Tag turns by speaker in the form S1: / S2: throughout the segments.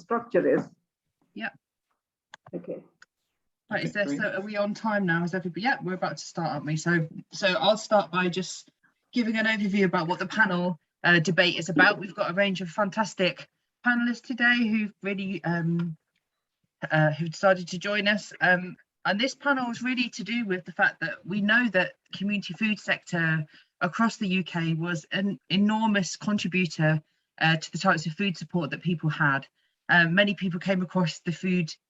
S1: structure is.
S2: Yeah.
S1: Okay.
S2: Right, is there, so are we on time now? Is everybody? Yeah, we're about to start, aren't we? So I'll start by just giving an overview about what the panel debate is about. We've got a range of fantastic panelists today who've really who've decided to join us. And this panel is really to do with the fact that we know that community food sector across the UK was an enormous contributor to the types of food support that people had. Many people came across the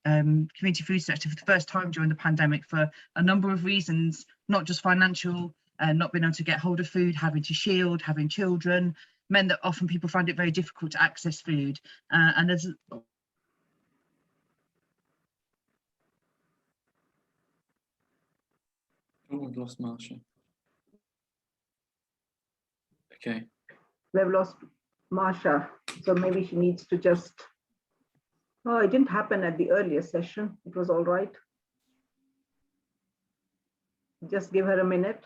S2: community food sector for the first time during the pandemic for a number of reasons, not just financial, not being able to get hold of food, having to shield, having children, meant that often people find it very difficult to access food. And as
S3: Oh, we've lost Marsha. Okay.
S1: We've lost Marsha, so maybe she needs to just. Oh, it didn't happen at the earlier session. It was all right. Just give her a minute.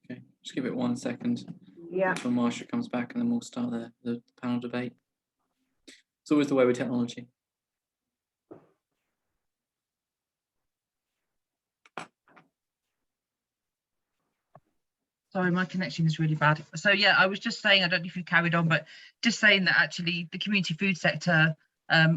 S3: Okay, just give it 1 second.
S1: Yeah.
S3: Until Marsha comes back, and then we'll start the panel debate. It's always the way with technology.
S2: Sorry, my connection is really bad. So yeah, I was just saying, I don't know if you carried on, but just saying that actually the community food sector,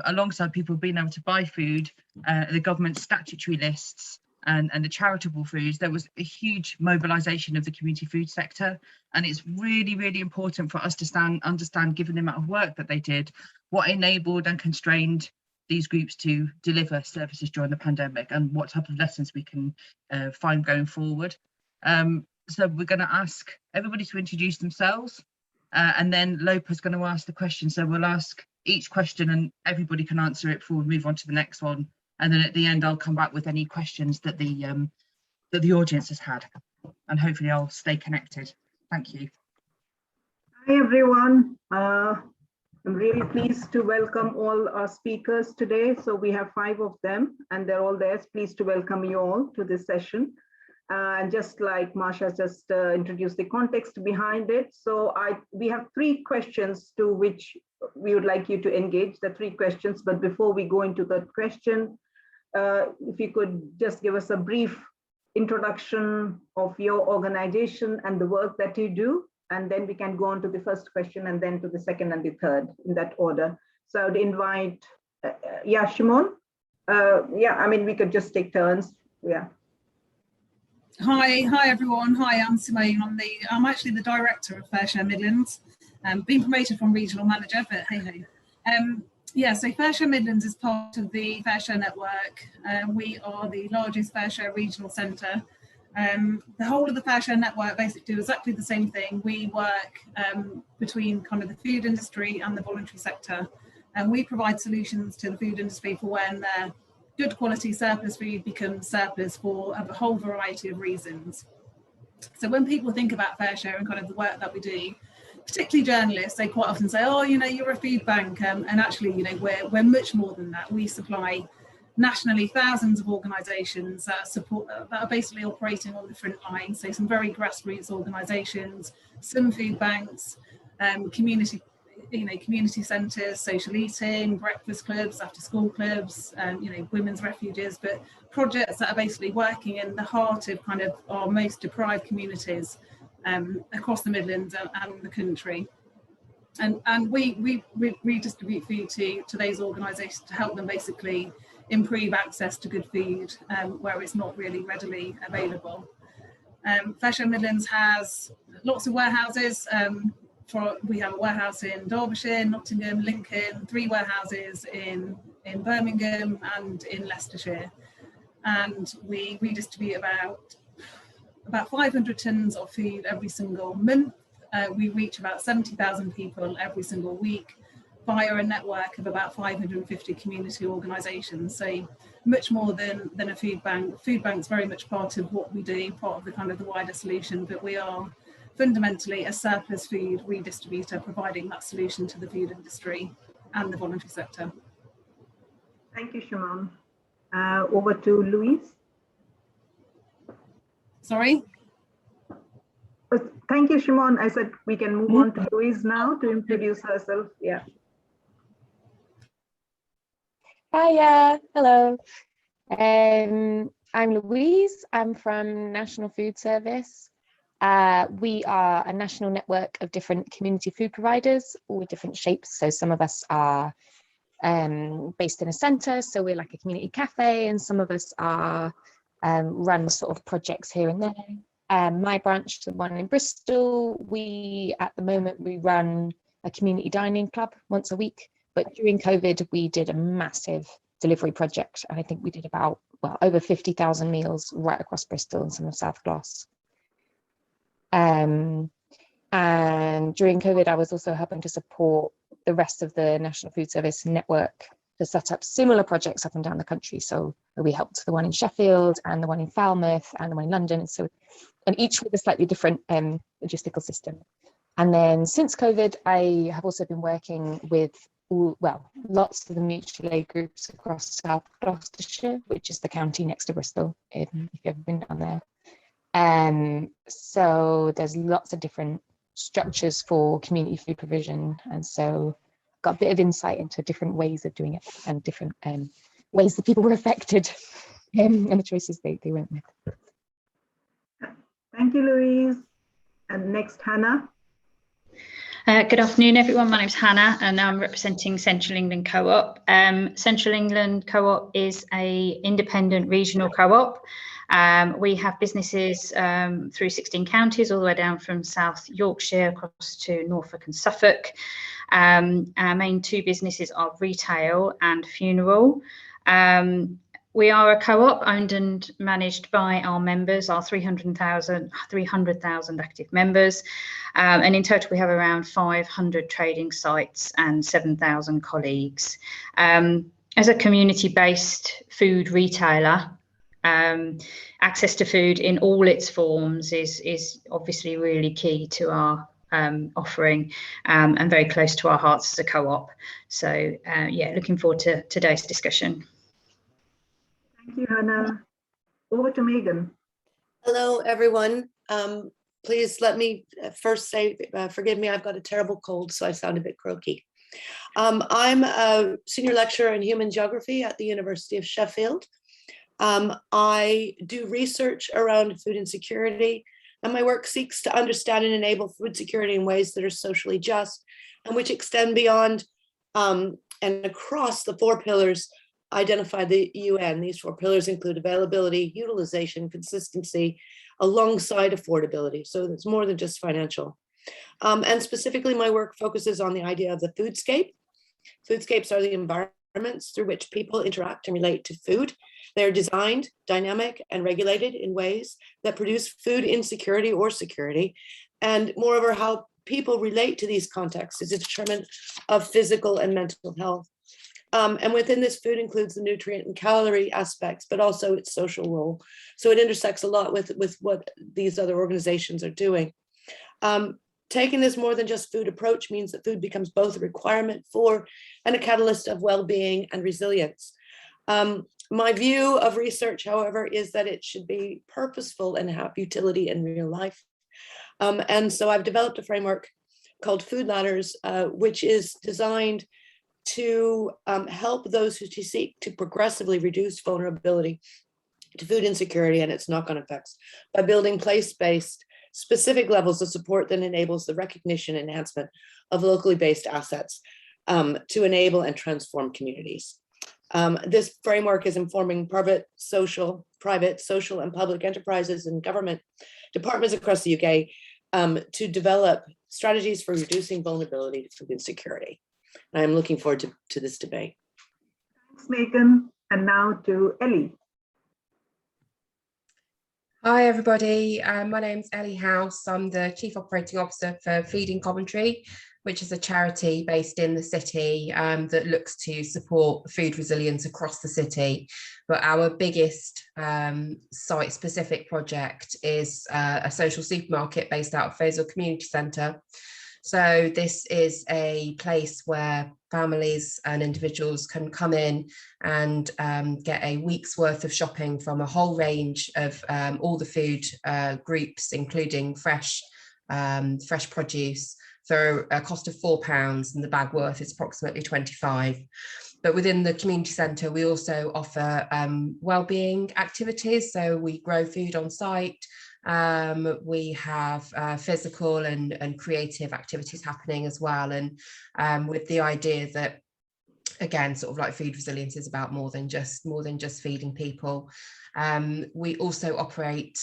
S2: alongside people being able to buy food, the government's statutory lists and the charitable foods, there was a huge mobilisation of the community food sector. And it's really, really important for us to understand, given the amount of work that they did, what enabled and constrained these groups to deliver services during the pandemic and what type of lessons we can find going forward. So we're going to ask everybody to introduce themselves, and then Lopa's going to ask the question. So we'll ask each question and everybody can answer it before we move on to the next one. And then at the end, I'll come back with any questions that the audience has had, and hopefully I'll stay connected. Thank you.
S1: Hi, everyone. I'm really pleased to welcome all our speakers today. So we have 5 of them and they're all there. Pleased to welcome you all to this session. And just like Marsha just introduced the context behind it. So we have 3 questions to which we would like you to engage, the 3 questions. But before we go into the question, if you could just give us a brief introduction of your organization and the work that you do, and then we can go on to the first question and then to the second and the third in that order. So I would invite, yeah, Simone. Yeah, I mean, we could just take turns. Yeah.
S4: Hi everyone. Hi, I'm Simone. I'm actually the director of Fareshare Midlands. Been promoted from regional manager, but hey. Yeah, so Fareshare Midlands is part of the Fareshare network. We are the largest Fareshare regional centre. The whole of the Fareshare network basically do exactly the same thing. We work between kind of the food industry and the voluntary sector, and we provide solutions to the food industry for when their good quality surplus food becomes surplus for a whole variety of reasons. So when people think about Fareshare and kind of the work that we do, particularly journalists, they quite often say, oh, you know, you're a food bank, and actually, you know, we're much more than that. We supply nationally thousands of organisations that support, that are basically operating on the front line. So some very grassroots organisations, some food banks, community centres, social eating, breakfast clubs, after school clubs, you know, women's refuges, but projects that are basically working in the heart of kind of our most deprived communities across the Midlands and the country. And we redistribute food to those organisations to help them basically improve access to good food where it's not really readily available. Fareshare Midlands has lots of warehouses. We have a warehouse in Derbyshire, Nottingham, Lincoln, 3 warehouses in Birmingham and in Leicestershire. And we redistribute about 500 tonnes of food every single month. We reach about 70,000 people every single week via a network of about 550 community organisations. So much more than a food bank. Food bank's very much part of what we do, part of the kind of the wider solution, but we are fundamentally a surplus food redistributor providing that solution to the food industry and the voluntary sector.
S1: Thank you, Simone. Over to Louise.
S4: Sorry?
S1: Thank you, Simone. I said we can move on to Louise now to introduce herself. Yeah.
S5: Hiya, hello. I'm Louise. I'm from National Food Service. We are a national network of different community food providers, all with different shapes. So some of us are based in a centre, so we're like a community cafe, and some of us are run sort of projects here and there. My branch, the one in Bristol, at the moment we run a community dining club once a week, but during COVID we did a massive delivery project, and I think we did about, well, over 50,000 meals right across Bristol and some of South Gloss. And during COVID, I was also helping to support the rest of the National Food Service network to set up similar projects up and down the country. So we helped the one in Sheffield and the one in Falmouth and the one in London. And each with a slightly different logistical system. And then since COVID, I have also been working with lots of the mutual aid groups across South Gloucestershire, which is the county next to Bristol, if you've ever been down there. So there's lots of different structures for community food provision, and so got a bit of insight into different ways of doing it and different ways that people were affected and the choices they went with.
S1: Thank you, Louise. And next, Hannah.
S6: Good afternoon, everyone. My name's Hannah, and I'm representing Central England Co-op. Central England Co-op is an independent regional co-op. We have businesses through 16 counties, all the way down from South Yorkshire across to Norfolk and Suffolk. Our main two businesses are retail and funeral. We are a co-op owned and managed by our members, our 300,000 active members. And in total, we have around 500 trading sites and 7,000 colleagues. As a community-based food retailer, access to food in all its forms is obviously really key to our offering, and very close to our hearts as a co-op. So yeah, looking forward to today's discussion.
S1: Thank you, Hannah. Over to Megan.
S7: Hello, everyone. Please let me first say, forgive me, I've got a terrible cold, so I sound a bit croaky. I'm a senior lecturer in human geography at the University of Sheffield. I do research around food insecurity, and my work seeks to understand and enable food security in ways that are socially just and which extend beyond and across the four pillars identified the UN. These four pillars include availability, utilization, consistency, alongside affordability. So it's more than just financial. And specifically, my work focuses on the idea of the foodscape. Foodscapes are the environments through which people interact and relate to food. They're designed, dynamic, and regulated in ways that produce food insecurity or security. And moreover, how people relate to these contexts is a determinant of physical and mental health. And within this, food includes the nutrient and calorie aspects, but also its social role. So it intersects a lot with what these other organizations are doing. Taking this more than just food approach means that food becomes both a requirement for and a catalyst of well-being and resilience. My view of research, however, is that it should be purposeful and have utility in real life. And so I've developed a framework called Food Ladders, which is designed to help those who seek to progressively reduce vulnerability to food insecurity and its knock-on effects by building place-based specific levels of support that enables the recognition and enhancement of locally based assets to enable and transform communities. This framework is informing private, social, and public enterprises and government departments across the UK to develop strategies for reducing vulnerability to food insecurity. I'm looking forward to this debate.
S1: Thanks, Megan. And now to Ellie.
S8: Hi, everybody. My name's Ellie House. I'm the Chief Operating Officer for Feeding Coventry, which is a charity based in the city that looks to support food resilience across the city. But our biggest site-specific project is a social supermarket based out of Foleshill Community Centre. So this is a place where families and individuals can come in and get a week's worth of shopping from a whole range of all the food groups, including fresh, fresh produce for a cost of £4, and the bag worth is approximately 25. But within the community centre, we also offer wellbeing activities. So we grow food on site. We have physical and creative activities happening as well. And with the idea that, again, sort of like food resilience is about more than just feeding people. We also operate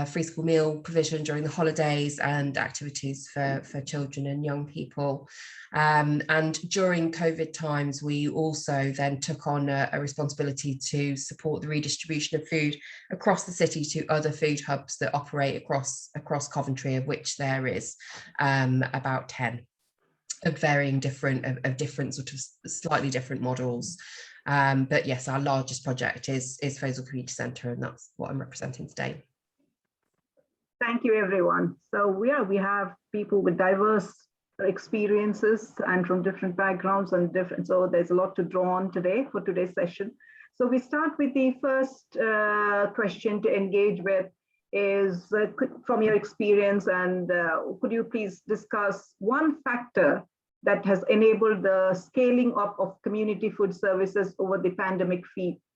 S8: free school meal provision during the holidays and activities for children and young people. And during COVID times, we also then took on a responsibility to support the redistribution of food across the city to other food hubs that operate across Coventry, of which there is about 10 of varying different sort of slightly different models. But yes, our largest project is Foleshill Community Centre, and that's what I'm representing today.
S1: Thank you, everyone. So yeah, we have people with diverse experiences and from different backgrounds and different, so there's a lot to draw on today for today's session. So we start with the first question to engage with is from your experience, and could you please discuss one factor that has enabled the scaling up of community food services over the pandemic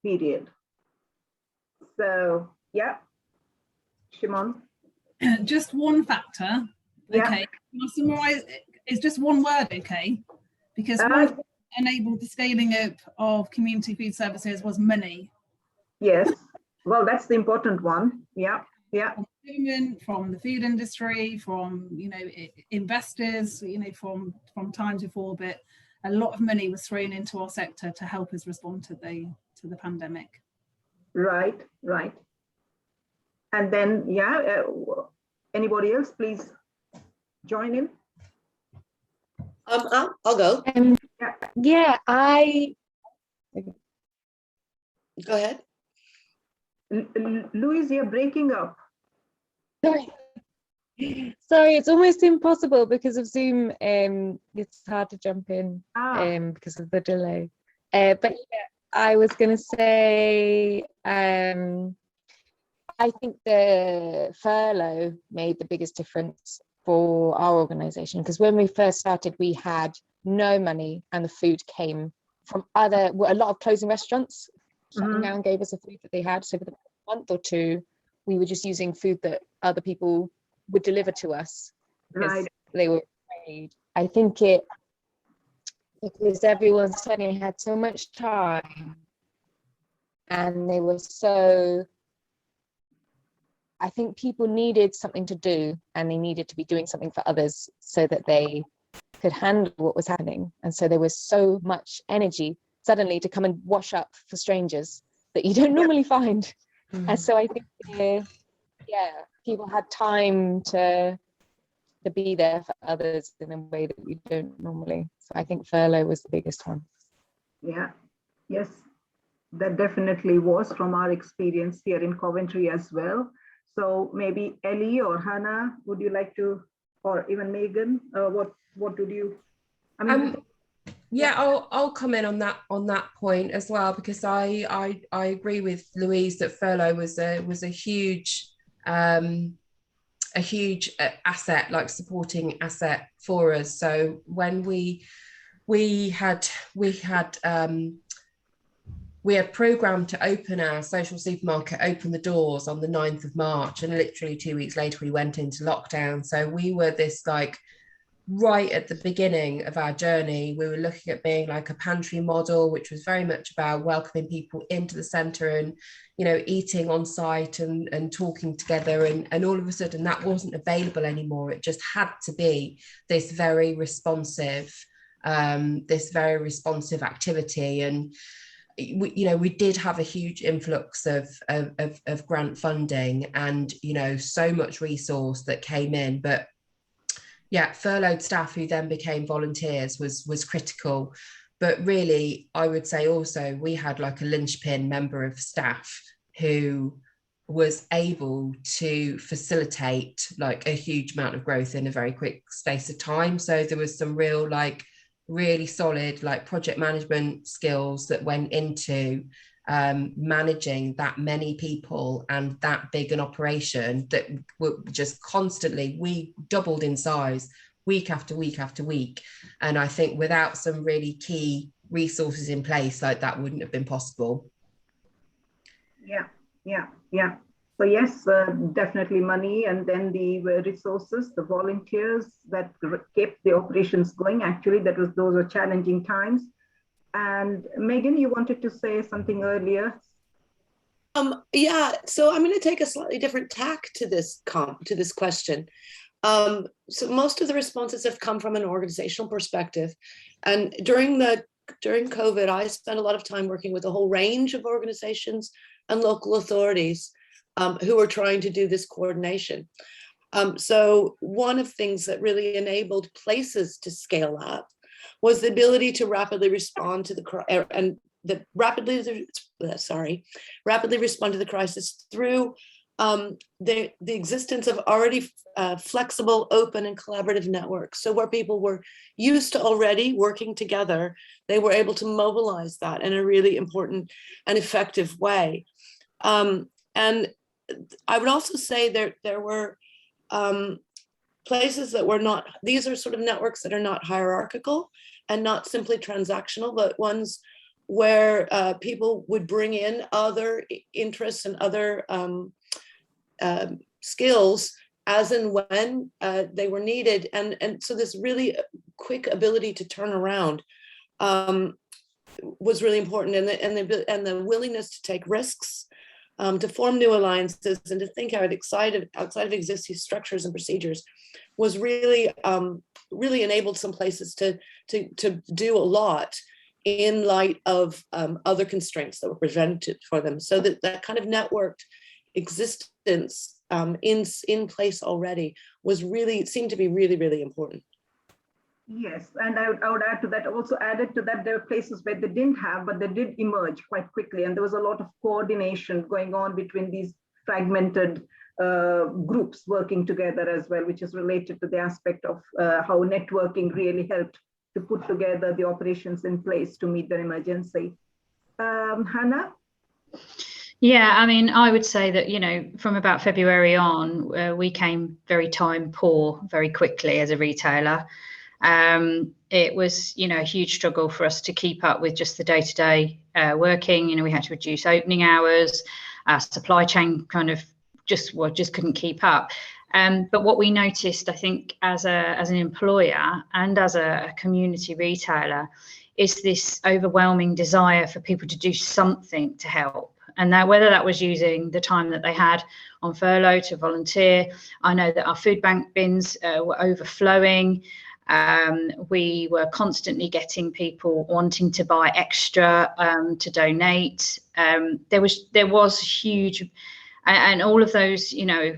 S1: period? So yeah, Simone.
S4: Just one factor.
S1: Yeah.
S4: Okay, I'll summarize. It's just one word, okay? Because what enabled the scaling up of community food services was money.
S1: Yes, well, that's the important one. Yeah, yeah.
S4: From the government, from the food industry, from investors, from times before, but a lot of money was thrown into our sector to help us respond to the pandemic.
S1: Right. And then anybody else, please join in.
S7: I'll go.
S5: Yeah,
S7: Go ahead.
S1: Louise, you're breaking up.
S5: Sorry, it's almost impossible because of Zoom. It's hard to jump in because of the delay. But yeah, I was going to say, I think the furlough made the biggest difference for our organisation, because when we first started, we had no money and the food came from a lot of closing restaurants shutting down gave us the food that they had. So for the month or two, we were just using food that other people would deliver to us because they were afraid. I think because everyone suddenly had so much time and they were I think people needed something to do, and they needed to be doing something for others so that they could handle what was happening. And so there was so much energy suddenly to come and wash up for strangers that you don't normally find. And so I think, people had time to be there for others in a way that we don't normally. So I think furlough was the biggest one. Yeah,
S1: yes, that definitely was from our experience here in Coventry as well. So maybe Ellie or Hannah, would you like to, or even Megan, what did you?
S8: I'll comment on that point as well, because I agree with Louise that furlough was a huge asset, like supporting asset for us. So when we had programmed to open our social supermarket, open the doors on the 9th of March, and literally 2 weeks later we went into lockdown. So we were this right at the beginning of our journey. We were looking at being like a pantry model, which was very much about welcoming people into the centre and, eating on site and talking together. And all of a sudden that wasn't available anymore. It just had to be this very responsive activity. And we did have a huge influx of grant funding and, so much resource that came in. But yeah, furloughed staff who then became volunteers was critical. But really, I would say also we had like a linchpin member of staff who was able to facilitate like a huge amount of growth in a very quick space of time. So there was some really solid project management skills that went into managing that many people and that big an operation that were just constantly, we doubled in size week after week after week. And I think without some really key resources in place, like that wouldn't have been possible.
S1: Yeah. So yes, definitely money, and then the resources, the volunteers that kept the operations going. Actually, those were challenging times. And Megan, you wanted to say something earlier.
S7: Yeah, so I'm going to take a slightly different tack to this question. So most of the responses have come from an organizational perspective, and during COVID, I spent a lot of time working with a whole range of organizations and local authorities who are trying to do this coordination. So one of the things that really enabled places to scale up was the ability to rapidly respond to rapidly respond to the crisis through the existence of already flexible, open, and collaborative networks. So where people were used to already working together, they were able to mobilize that in a really important and effective way. And I would also say there were places that were not, these are sort of networks that are not hierarchical and not simply transactional, but ones where people would bring in other interests and other skills as and when they were needed. And so this really quick ability to turn around was really important, and the willingness to take risks, to form new alliances, and to think outside of existing structures and procedures was really really enabled some places to do a lot in light of other constraints that were presented for them. So that kind of networked existence in place already seemed to be really, really important.
S1: Yes, and I would add to that, also added to that, there were places where they didn't have, but they did emerge quite quickly. And there was a lot of coordination going on between these fragmented groups working together as well, which is related to the aspect of how networking really helped to put together the operations in place to meet the emergency. Hannah?
S6: Yeah, I mean, I would say that, you know, from about February on, we came very time poor very quickly as a retailer. It was, you know, a huge struggle for us to keep up with just the day-to-day working. You know, we had to reduce opening hours. Our supply chain kind of just couldn't keep up. But what we noticed, I think, as an employer and as a community retailer, is this overwhelming desire for people to do something to help. And that, whether that was using the time that they had on furlough to volunteer. I know that our food bank bins were overflowing. We were constantly getting people wanting to buy extra to donate. There was huge, and all of those, you know,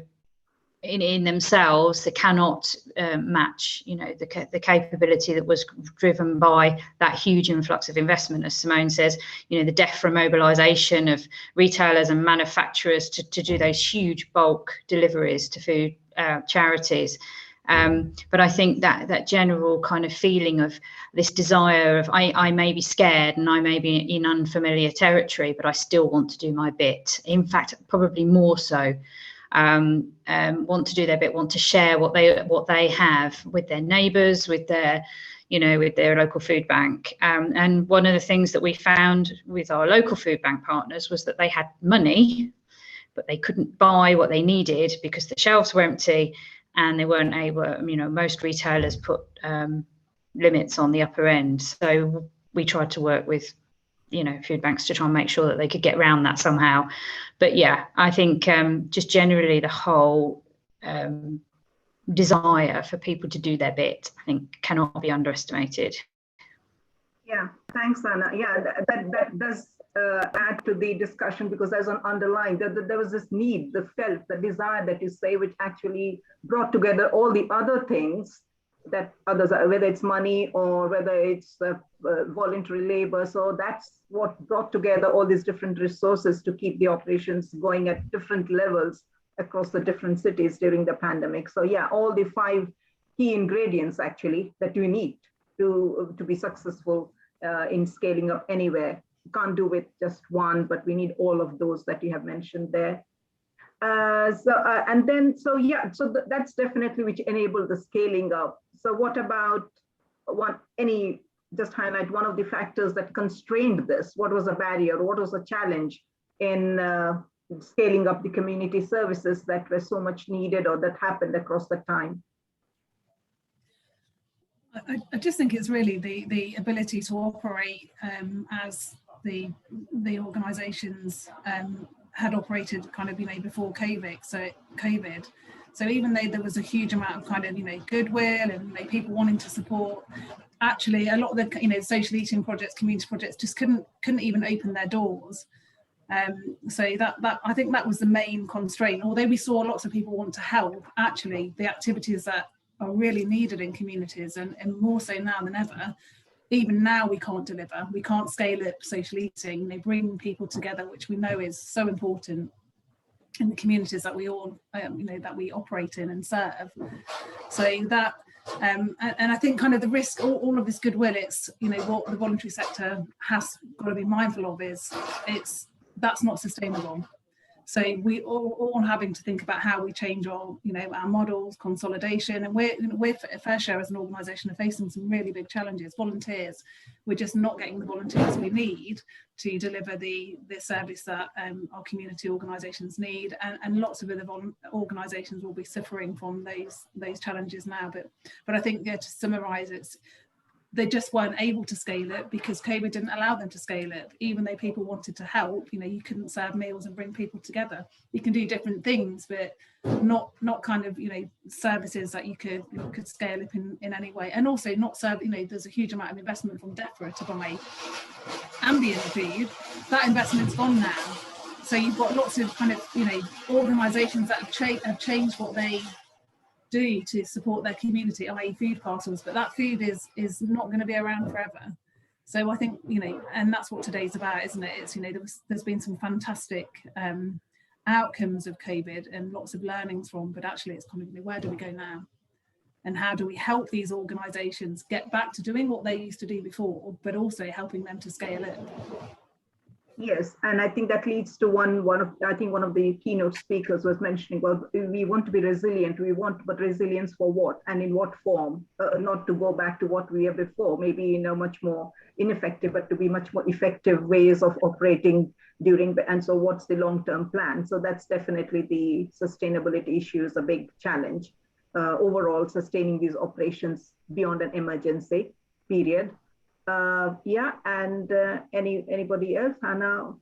S6: in themselves, they cannot match, you know, the capability that was driven by that huge influx of investment. As Simone says, you know, the DEFRA mobilisation of retailers and manufacturers to do those huge bulk deliveries to food charities. But I think that general kind of feeling of this desire of I may be scared and I may be in unfamiliar territory, but I still want to do my bit. In fact, probably more so. Want to do their bit, want to share what they have with their neighbours, with their, you know, with their local food bank. And one of the things that we found with our local food bank partners was that they had money, but they couldn't buy what they needed because the shelves were empty and they weren't able, you know, most retailers put limits on the upper end. So we tried to work with, you know, food banks to try and make sure that they could get around that somehow. But yeah, I think just generally the whole desire for people to do their bit, I think, cannot be underestimated.
S1: Yeah, thanks, Anna. Yeah, that does add to the discussion, because there's an underlying, there was this need, the desire that you say, which actually brought together all the other things that others are, whether it's money or whether it's voluntary labor. So that's what brought together all these different resources to keep the operations going at different levels across the different cities during the pandemic. So yeah, all the 5 key ingredients actually that you need to be successful in scaling up anywhere. can't do with just one, but we need all of those that you have mentioned there. That's definitely which enable the scaling up. So what about just highlight one of the factors that constrained this? What was a barrier? What was a challenge in scaling up the community services that were so much needed or that happened across the time?
S4: I just think it's really the ability to operate as the organisations had operated kind of, before COVID. So even though there was a huge amount of kind of, goodwill and people wanting to support, actually a lot of the, social eating projects, community projects just couldn't even open their doors. So that I think that was the main constraint. Although we saw lots of people want to help, actually the activities that are really needed in communities and more so now than ever, even now we can't deliver. We can't scale up social eating, bring people together, which we know is so important in the communities that we all, that we operate in and serve. So that, and I think kind of the risk, all of this goodwill, it's, what the voluntary sector has got to be mindful of is that's not sustainable. So we all having to think about how we change our, our models, consolidation, and we're Fareshare as an organisation are facing some really big challenges. Volunteers, we're just not getting the volunteers we need to deliver the service that our community organisations need, and lots of other organisations will be suffering from those challenges now. But I think, to summarise, they just weren't able to scale it because COVID didn't allow them to scale it. Even though people wanted to help, you couldn't serve meals and bring people together. You can do different things, but not kind of, services that you could scale up in any way. And also not serve, there's a huge amount of investment from DEFRA to buy ambient food. That investment's gone now. So you've got lots of kind of, organisations that have changed what they do to support their community, i.e. food parcels, but that food is not going to be around forever. So I think, and that's what today's about, isn't it? It's, there's been some fantastic outcomes of COVID and lots of learnings from, but actually it's kind of, where do we go now? And how do we help these organisations get back to doing what they used to do before, but also helping them to scale it?
S1: Yes, and I think that leads to one of the keynote speakers was mentioning, well, we want to be resilient, but resilience for what and in what form? Not to go back to what we were before, maybe much more ineffective, but to be much more effective ways of operating and so what's the long-term plan? So that's definitely the sustainability issue is a big challenge. Overall, sustaining these operations beyond an emergency period. Anybody else, Hannah?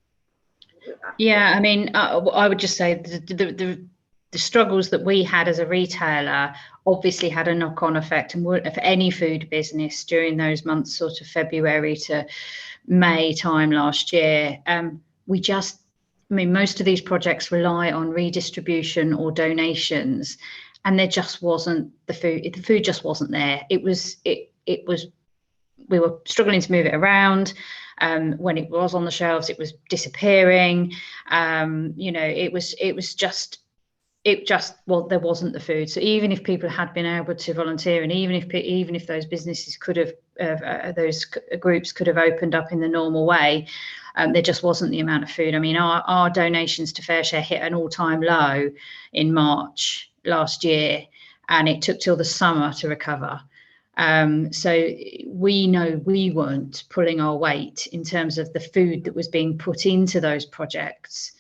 S6: Yeah, I mean, I would just say the struggles that we had as a retailer obviously had a knock-on effect, and for any food business during those months, sort of February to May time last year. Most of these projects rely on redistribution or donations, and there just wasn't the food just wasn't there. It was we were struggling to move it around. When it was on the shelves, it was disappearing. There wasn't the food. So even if people had been able to volunteer, and even if those businesses could have, those groups could have opened up in the normal way, there just wasn't the amount of food. I mean, our donations to Fareshare hit an all-time low in March last year, and it took till the summer to recover. So we know we weren't pulling our weight in terms of the food that was being put into those projects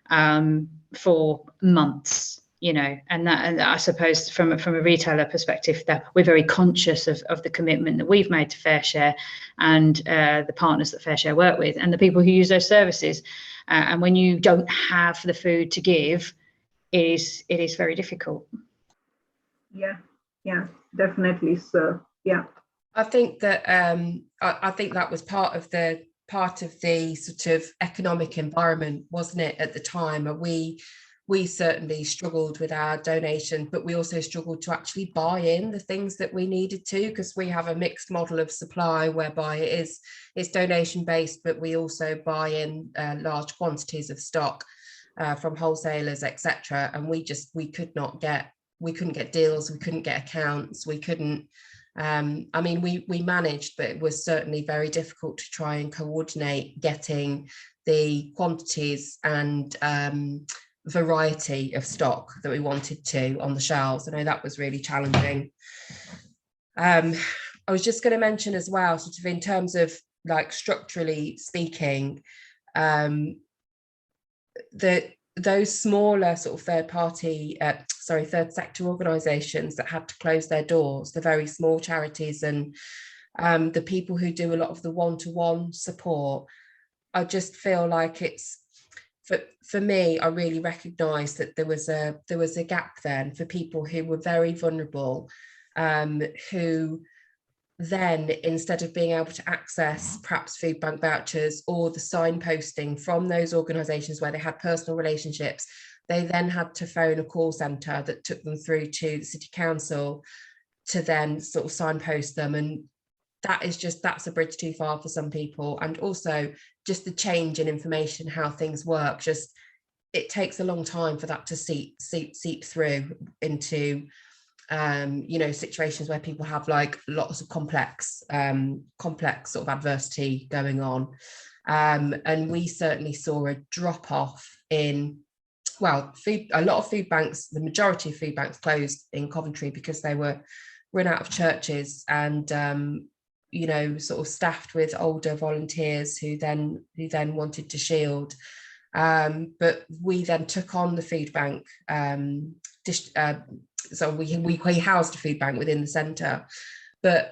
S6: for months, and I suppose from a retailer perspective, that we're very conscious of the commitment that we've made to Fareshare and the partners that Fareshare work with and the people who use those services. And when you don't have the food to give, it is very difficult.
S1: Yeah, definitely. So yeah,
S8: I think that that was part of the sort of economic environment, wasn't it, at the time? And we certainly struggled with our donation, but we also struggled to actually buy in the things that we needed to, because we have a mixed model of supply whereby it's donation based, but we also buy in large quantities of stock from wholesalers, etc. And we couldn't get deals, we couldn't get accounts, we couldn't I mean, we managed, but it was certainly very difficult to try and coordinate getting the quantities and variety of stock that we wanted to on the shelves. I know that was really challenging. I was just going to mention as well, sort of in terms of like structurally speaking, those smaller sort of third sector organisations that had to close their doors, the very small charities and the people who do a lot of the one-to-one support, I just feel like it's, for me, I really recognise that there was a gap then for people who were very vulnerable, who then, instead of being able to access perhaps food bank vouchers or the signposting from those organisations where they had personal relationships, they then had to phone a call centre that took them through to the city council to then sort of signpost them. And that's a bridge too far for some people. And also just the change in information, how things work, just it takes a long time for that to seep through into situations where people have like lots of complex sort of adversity going on, and we certainly saw a drop off in a lot of food banks. The majority of food banks closed in Coventry because they were run out of churches and sort of staffed with older volunteers who then wanted to shield, but we then took on the food bank. So we housed a food bank within the centre, but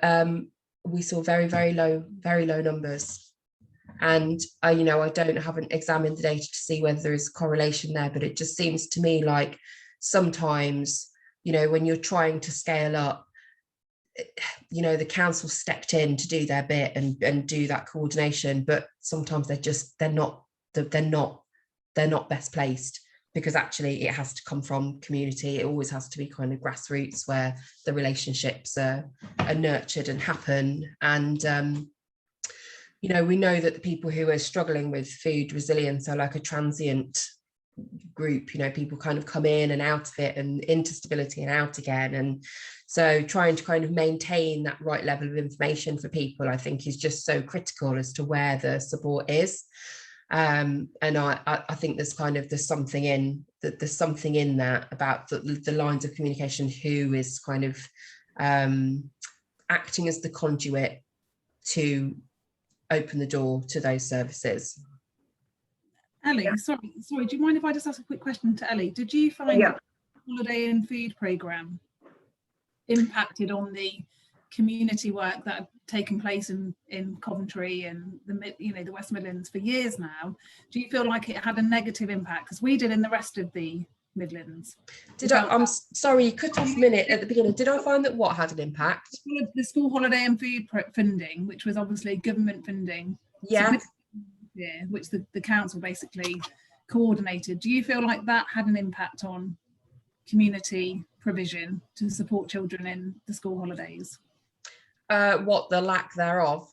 S8: we saw very low numbers. And I haven't examined the data to see whether there is a correlation there, but it just seems to me like sometimes, when you're trying to scale up, the council stepped in to do their bit and do that coordination, but sometimes they're not best placed, because actually it has to come from community. It always has to be kind of grassroots where the relationships are nurtured and happen. And, we know that the people who are struggling with food resilience are like a transient group. People kind of come in and out of it and into stability and out again. And so trying to kind of maintain that right level of information for people, I think, is just so critical as to where the support is. And I think there's something in that about the lines of communication, who is kind of acting as the conduit to open the door to those services.
S4: Ellie, sorry, do you mind if I just ask a quick question to Ellie? Did you find that the holiday and food programme impacted on the community work that had taken place in Coventry and the West Midlands for years now? Do you feel like it had a negative impact, because we did in the rest of the Midlands?
S8: I'm sorry, you cut off a minute at the beginning. Did I find that what had an impact?
S4: The school holiday and food funding, which was obviously government funding, which the council basically coordinated. Do you feel like that had an impact on community provision to support children in the school holidays?
S8: What, the lack thereof?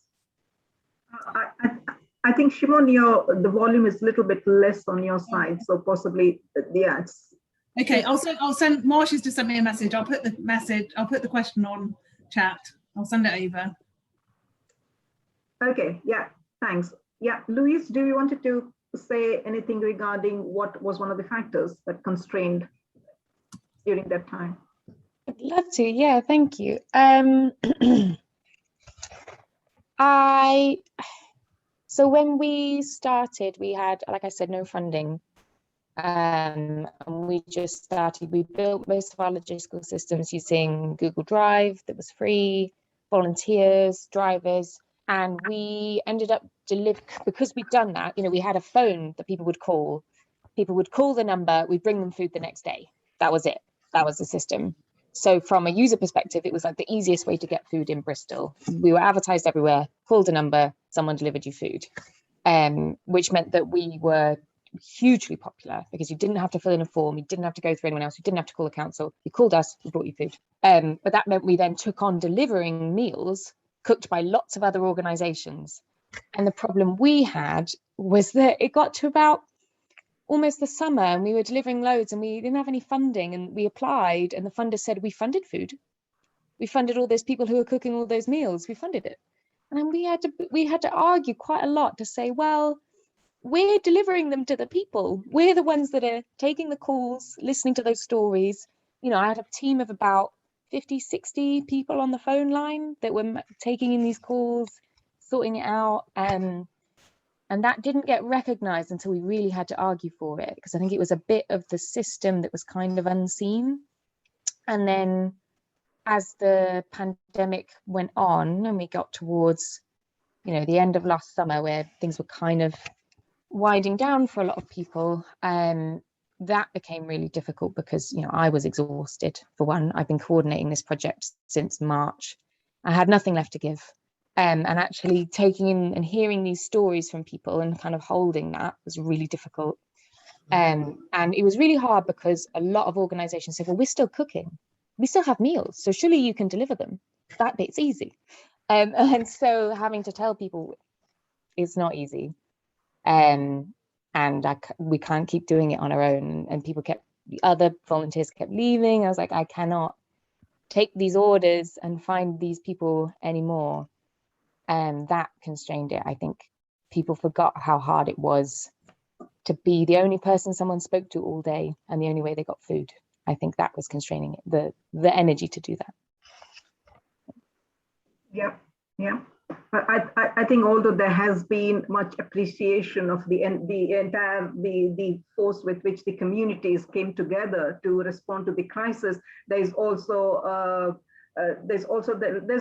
S1: I think, Simone, the volume is a little bit less on your side, so possibly, it's
S4: okay. I'll send Marsha's just sent me a message. I'll put the question on chat. I'll send it over.
S1: Okay, yeah, thanks. Yeah, Louise, do you wanted to say anything regarding what was one of the factors that constrained during that time?
S5: I'd love to, yeah, thank you. So when we started, we had, like I said, no funding. And we built most of our logistical systems using Google Drive that was free, volunteers, drivers, and we ended up because we'd done that, we had a phone that people would call the number, we'd bring them food the next day. That was it. That was the system. So from a user perspective, it was like the easiest way to get food in Bristol. We were advertised everywhere, called a number, someone delivered you food, which meant that we were hugely popular because you didn't have to fill in a form, you didn't have to go through anyone else, you didn't have to call the council, you called us, we brought you food. But that meant we then took on delivering meals cooked by lots of other organisations. And the problem we had was that it got to about almost the summer and we were delivering loads and we didn't have any funding, and we applied and the funder said, we funded food. We funded all those people who were cooking all those meals. We funded it. And then we had to argue quite a lot to say, well, we're delivering them to the people. We're the ones that are taking the calls, listening to those stories. You know, I had a team of about 50, 60 people on the phone line that were taking in these calls, sorting it out. And that didn't get recognized until we really had to argue for it, because I think it was a bit of the system that was kind of unseen. And then as the pandemic went on and we got towards, you know, the end of last summer, where things were kind of winding down for a lot of people, that became really difficult because, you know, I was exhausted. For one, I've been coordinating this project since March. I had nothing left to give. And actually taking in and hearing these stories from people and kind of holding that was really difficult. And it was really hard because a lot of organizations said, well, we're still cooking. We still have meals, so surely you can deliver them. That bit's easy. And so having to tell people it's not easy. And we can't keep doing it on our own. And the other volunteers kept leaving. I was like, I cannot take these orders and find these people anymore. And that constrained it. I think people forgot how hard it was to be the only person someone spoke to all day and the only way they got food. I think that was constraining it, the energy to do that.
S1: Yeah. But I think although there has been much appreciation of the entire force with which the communities came together to respond to the crisis, there's a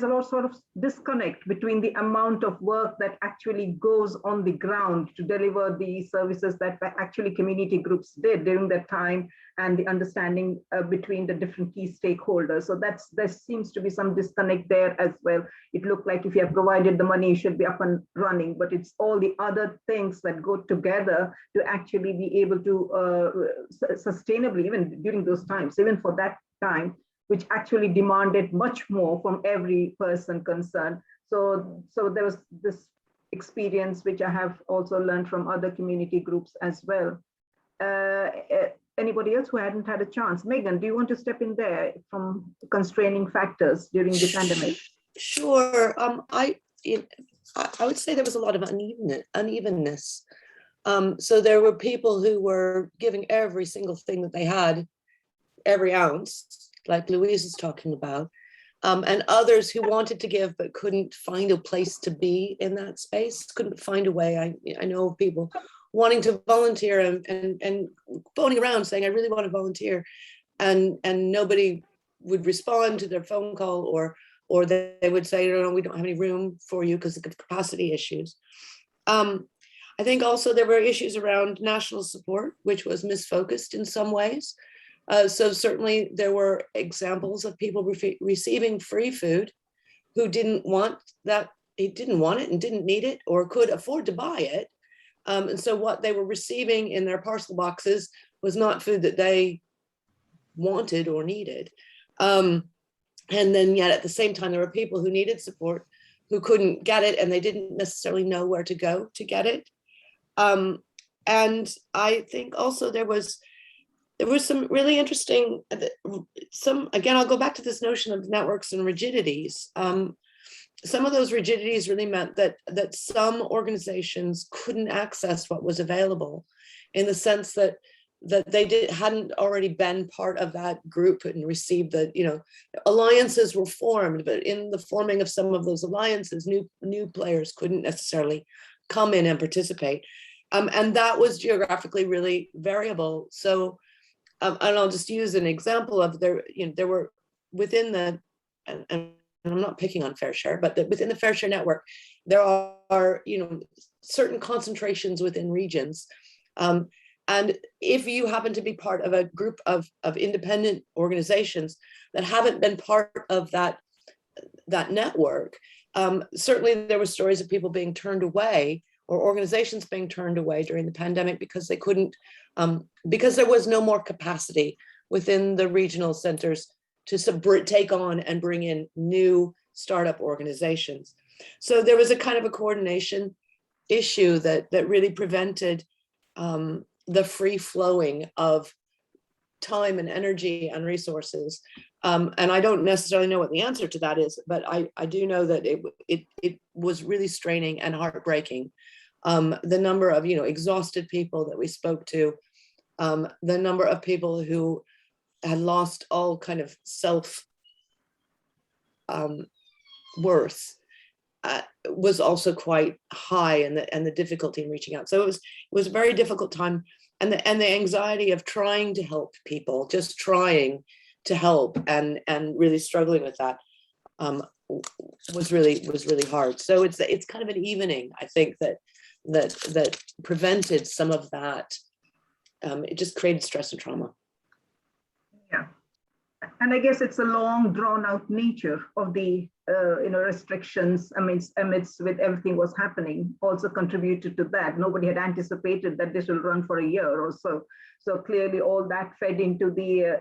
S1: lot sort of disconnect between the amount of work that actually goes on the ground to deliver the services that actually community groups did during that time, and the understanding between the different key stakeholders. So there seems to be some disconnect there as well. It looked like if you have provided the money, you should be up and running, but it's all the other things that go together to actually be able to sustainably, even during those times, even for that time, which actually demanded much more from every person concerned. So there was this experience, which I have also learned from other community groups as well. Anybody else who hadn't had a chance? Megan, do you want to step in there from constraining factors during the pandemic?
S7: Sure. I would say there was a lot of unevenness. So there were people who were giving every single thing that they had, every ounce, like Louise is talking about, and others who wanted to give but couldn't find a place to be in that space, couldn't find a way. I know of people wanting to volunteer and phoning around saying, I really want to volunteer, and nobody would respond to their phone call, or they would say, no, we don't have any room for you because of capacity issues. I think also there were issues around national support, which was misfocused in some ways. So certainly there were examples of people receiving free food who didn't want it and didn't need it or could afford to buy it. And so what they were receiving in their parcel boxes was not food that they wanted or needed. And then yet at the same time, there were people who needed support who couldn't get it, and they didn't necessarily know where to go to get it. And I think also there was some really interesting, again, I'll go back to this notion of networks and rigidities. Some of those rigidities really meant that some organizations couldn't access what was available, in the sense that they hadn't already been part of that group and received alliances were formed, but in the forming of some of those alliances, new players couldn't necessarily come in and participate. And that was geographically really variable. So, and I'll just use an example of there were within the, and I'm not picking on Fareshare, but within the Fareshare network, there are certain concentrations within regions. And if you happen to be part of a group of independent organizations that haven't been part of that network, certainly there were stories of people being turned away, or organizations being turned away during the pandemic because they couldn't, because there was no more capacity within the regional centers to take on and bring in new startup organizations. So there was a kind of a coordination issue that really prevented the free flowing of time and energy and resources. And I don't necessarily know what the answer to that is, but I do know that it was really straining and heartbreaking. The number of, exhausted people that we spoke to, the number of people who had lost all kind of self worth was also quite high, and the difficulty in reaching out. So it was a very difficult time, and the anxiety of trying to help people, just trying to help, and really struggling with that was really hard. So it's kind of an evening, I think, that prevented some of that. It just created stress and trauma.
S1: Yeah. And I guess it's a long drawn out nature of the restrictions amidst with everything was happening also contributed to that. Nobody had anticipated that this will run for a year or so. So clearly all that fed into the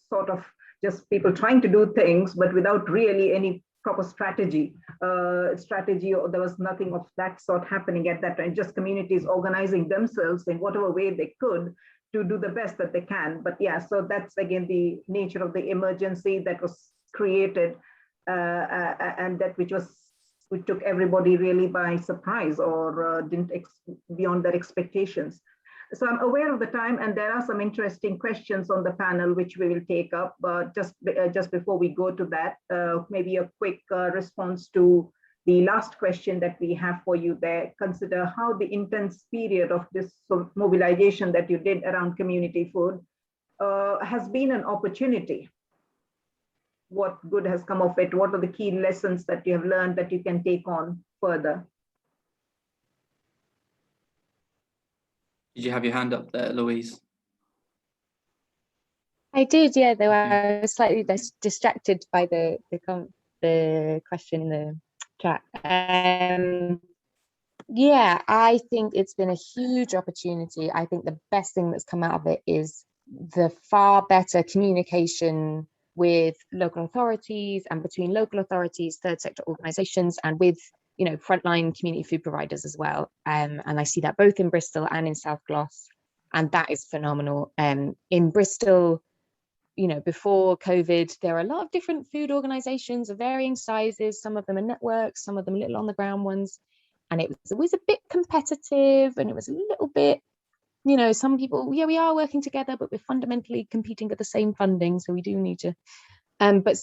S1: sort of just people trying to do things, but without really any proper strategy. There was nothing of that sort happening at that time, just communities organizing themselves in whatever way they could to do the best that they can. But yeah, so that's again the nature of the emergency that was created, and that which took everybody really by surprise, or didn't beyond their expectations. So I'm aware of the time, and there are some interesting questions on the panel which we will take up. But just before we go to that, maybe a quick response to the last question that we have for you there. Consider how the intense period of this mobilization that you did around community food has been an opportunity. What good has come of it? What are the key lessons that you have learned that you can take on further?
S3: Did you have your hand up there, Louise?
S5: I did, yeah, though I was slightly distracted by the question in the chat. Yeah, I think it's been a huge opportunity. I think the best thing that's come out of it is the far better communication with local authorities and between local authorities, third sector organisations, and with frontline community food providers as well. And I see that both in Bristol and in South Gloss, and that is phenomenal. In Bristol, before COVID, there are a lot of different food organisations of varying sizes. Some of them are networks, some of them little on the ground ones. And it was always a bit competitive, and it was a little bit, some people, yeah, we are working together, but we're fundamentally competing at the same funding. So we do need to, but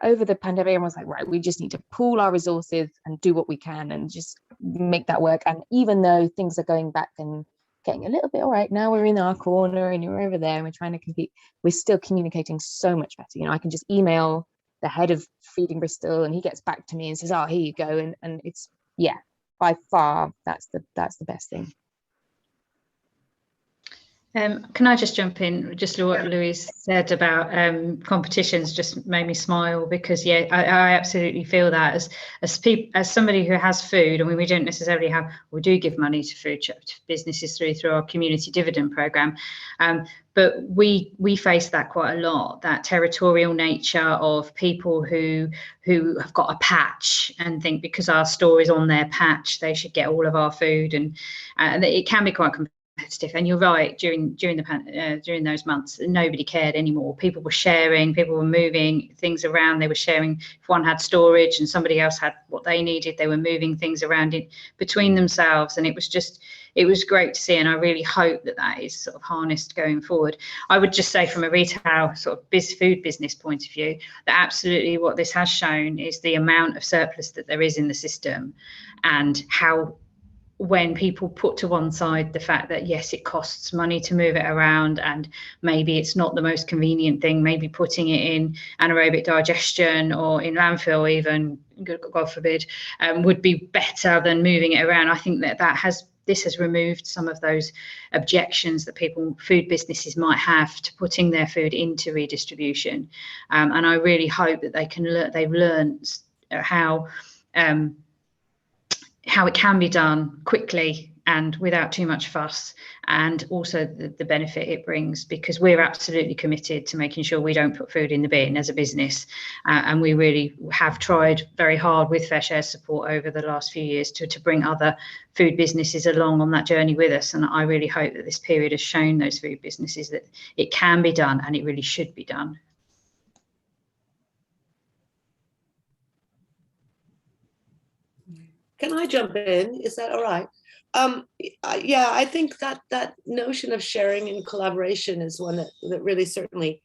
S5: over the pandemic, everyone was like, right, we just need to pool our resources and do what we can and just make that work. And even though things are going back and getting a little bit, all right, now we're in our corner and you're over there and we're trying to compete, we're still communicating so much better. I can just email the head of Feeding Bristol and he gets back to me and says, oh, here you go. And it's, yeah, by far, that's the best thing.
S6: Can I just jump in? Just what Louise said about competitions just made me smile, because yeah, I absolutely feel that as somebody who has food. I mean, we don't necessarily have, we do give money to food businesses through our community dividend programme, but we face that quite a lot, that territorial nature of people who have got a patch and think because our store is on their patch they should get all of our food, and it can be quite competitive. And you're right, during those months nobody cared anymore. People were sharing, people were moving things around, they were sharing. If one had storage and somebody else had what they needed, they were moving things around in between themselves, and it was great to see. And I really hope that is sort of harnessed going forward. I would just say from a retail sort of food business point of view that absolutely what this has shown is the amount of surplus that there is in the system, and how when people put to one side the fact that yes, it costs money to move it around, and maybe it's not the most convenient thing, maybe putting it in anaerobic digestion or in landfill even, God forbid, would be better than moving it around. I think this has removed some of those objections that food businesses might have to putting their food into redistribution, and I really hope that they've learned how how it can be done quickly and without too much fuss, and also the benefit it brings, because we're absolutely committed to making sure we don't put food in the bin as a business, and we really have tried very hard with Fareshare's support over the last few years to bring other food businesses along on that journey with us. And I really hope that this period has shown those food businesses that it can be done and it really should be done.
S7: Can I jump in? Is that all right? Yeah, I think that notion of sharing and collaboration is one that really certainly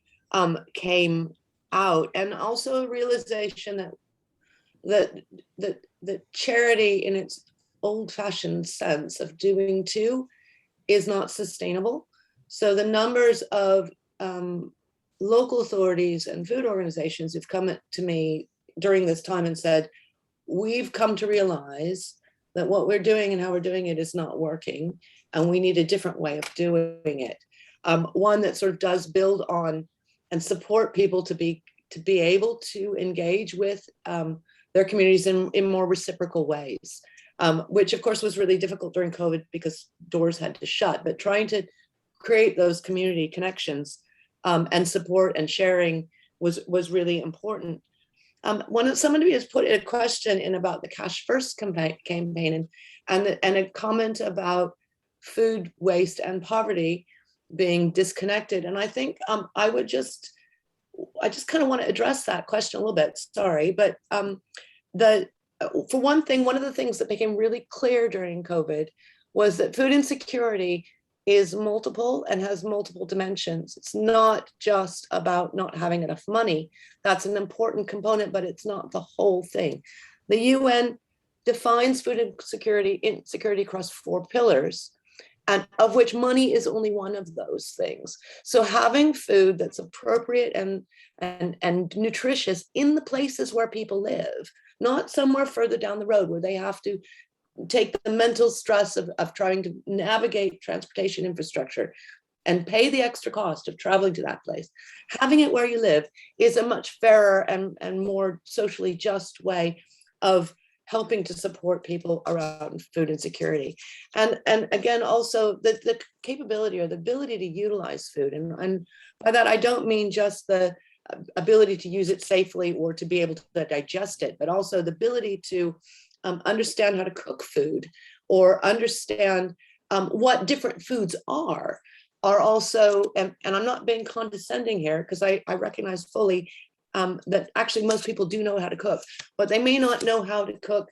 S7: came out, and also a realization that charity in its old-fashioned sense of doing two is not sustainable. So the numbers of local authorities and food organizations who've come to me during this time and said, we've come to realize that what we're doing and how we're doing it is not working, and we need a different way of doing it. One that sort of does build on and support people to be able to engage with their communities in more reciprocal ways, which of course was really difficult during COVID because doors had to shut, but trying to create those community connections and support and sharing was really important. Somebody has put a question in about the Cash First campaign and a comment about food waste and poverty being disconnected. And I think I just kind of want to address that question a little bit. Sorry, but for one thing, one of the things that became really clear during COVID was that food insecurity is multiple and has multiple dimensions. It's not just about not having enough money. That's an important component, but it's not the whole thing. The UN defines food insecurity across 4 pillars, and of which money is only one of those things. So having food that's appropriate and nutritious in the places where people live, not somewhere further down the road where they have to take the mental stress of trying to navigate transportation infrastructure and pay the extra cost of traveling to that place. Having it where you live is a much fairer and more socially just way of helping to support people around food insecurity. And again, also the capability or the ability to utilize food. And by that, I don't mean just the ability to use it safely or to be able to digest it, but also the ability to understand how to cook food or understand what different foods are also, and I'm not being condescending here because I recognize fully that actually most people do know how to cook, but they may not know how to cook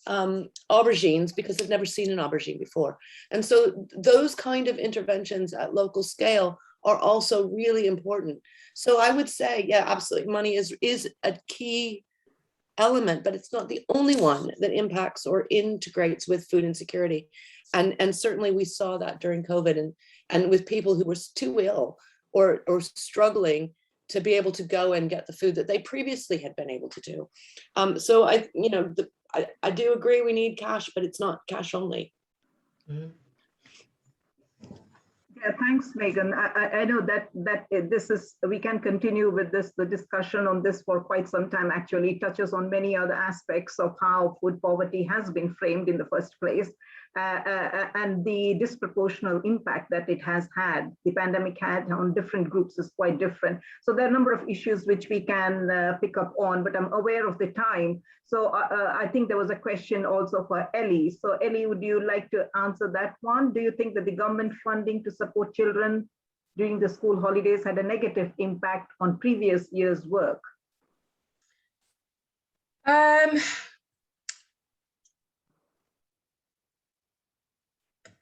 S7: aubergines because they've never seen an aubergine before. And so those kind of interventions at local scale are also really important. So I would say, yeah, absolutely, money is a key element, but it's not the only one that impacts or integrates with food insecurity. And certainly we saw that during COVID and with people who were too ill or struggling to be able to go and get the food that they previously had been able to do. So I do agree we need cash, but it's not cash only.
S3: Mm.
S1: Yeah, thanks, Megan. I know that this is, we can continue with the discussion on this for quite some time. Actually, it touches on many other aspects of how food poverty has been framed in the first place, and the disproportional impact that it has had, the pandemic had on different groups is quite different. So there are a number of issues which we can pick up on, but I'm aware of the time. So I think there was a question also for Ellie. So Ellie, would you like to answer that one? Do you think that the government funding to support children during the school holidays had a negative impact on previous year's work?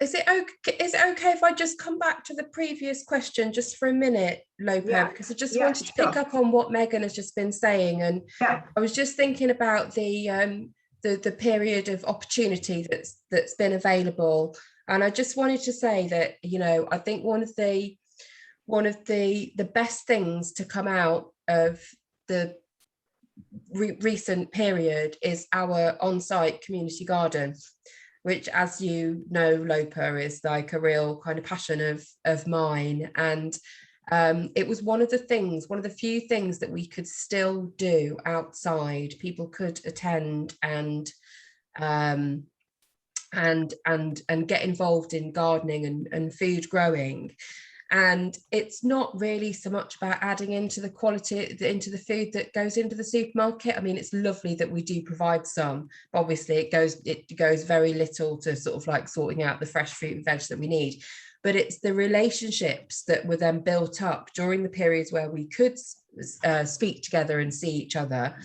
S8: Is it okay if I just come back to the previous question just for a minute, Lopa?
S1: Yeah.
S8: Because I just
S1: Yeah,
S8: wanted to pick up on what Megan has just been saying, and
S1: Yeah.
S8: I was just thinking about the period of opportunity that's been available, and I just wanted to say that, you know, I think one of the best things to come out of the recent period is our on-site community garden, which, as you know, Lopa, is like a real kind of passion of mine. And it was one of the few things that we could still do outside. People could attend and and get involved in gardening and food growing. And it's not really so much about adding into the quality, into the food that goes into the supermarket. I mean, it's lovely that we do provide some, but obviously it goes very little to sort of like sorting out the fresh fruit and veg that we need. But it's the relationships that were then built up during the periods where we could speak together and see each other,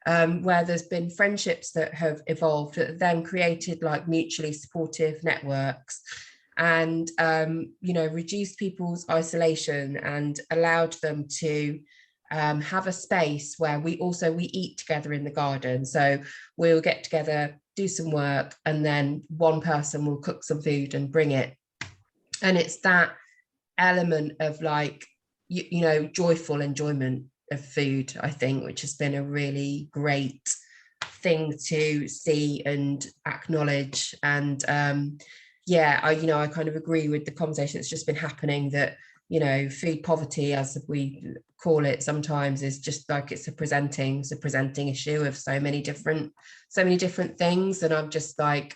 S8: where there's been friendships that have evolved that then created like mutually supportive networks, and reduced people's isolation and allowed them to have a space where we eat together in the garden. So we'll get together, do some work, and then one person will cook some food and bring it. And it's that element of like, joyful enjoyment of food, I think, which has been a really great thing to see and acknowledge. And I kind of agree with the conversation that's just been happening, that food poverty, as we call it sometimes, is just like it's a presenting issue of so many different things. And I'm just like,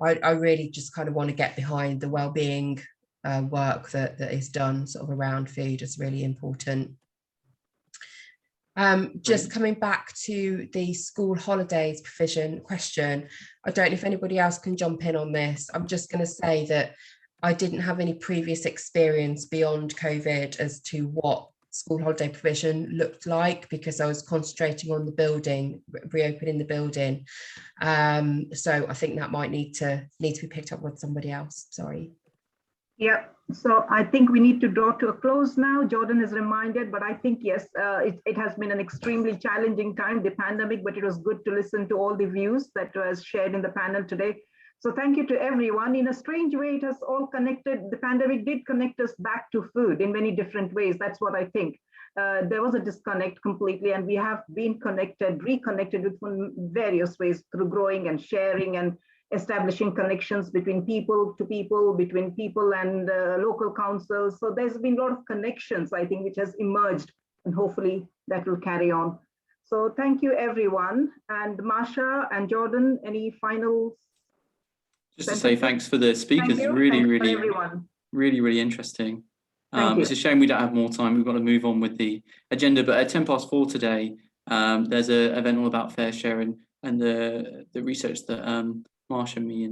S8: I really just kind of want to get behind the well-being work that is done sort of around food. Is really important. Just coming back to the school holidays provision question, I don't know if anybody else can jump in on this. I'm just going to say that I didn't have any previous experience beyond COVID as to what school holiday provision looked like, because I was concentrating on the building, reopening the building. So I think that might need to be picked up with somebody else. Sorry.
S1: Yeah, so I think we need to draw to a close now. Jordan is reminded, but I think, yes, it has been an extremely challenging time, the pandemic, but it was good to listen to all the views that was shared in the panel today. So thank you to everyone. In a strange way, it has all connected. The pandemic did connect us back to food in many different ways. That's what I think. There was a disconnect completely, and we have been reconnected with various ways through growing and sharing and establishing connections between people to people, between people and local councils. So there's been a lot of connections, I think, which has emerged, and hopefully that will carry on. So thank you, everyone. And Masha and Jordan, any final?
S3: Just to say thanks for the speakers. Really interesting. It's a shame we don't have more time. We've got to move on with the agenda. But at 4:10 today, there's an event all about Fareshare and the research that Marsha, me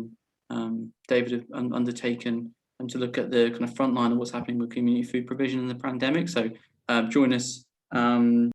S3: and David have undertaken, and to look at the kind of front line of what's happening with community food provision in the pandemic. So join us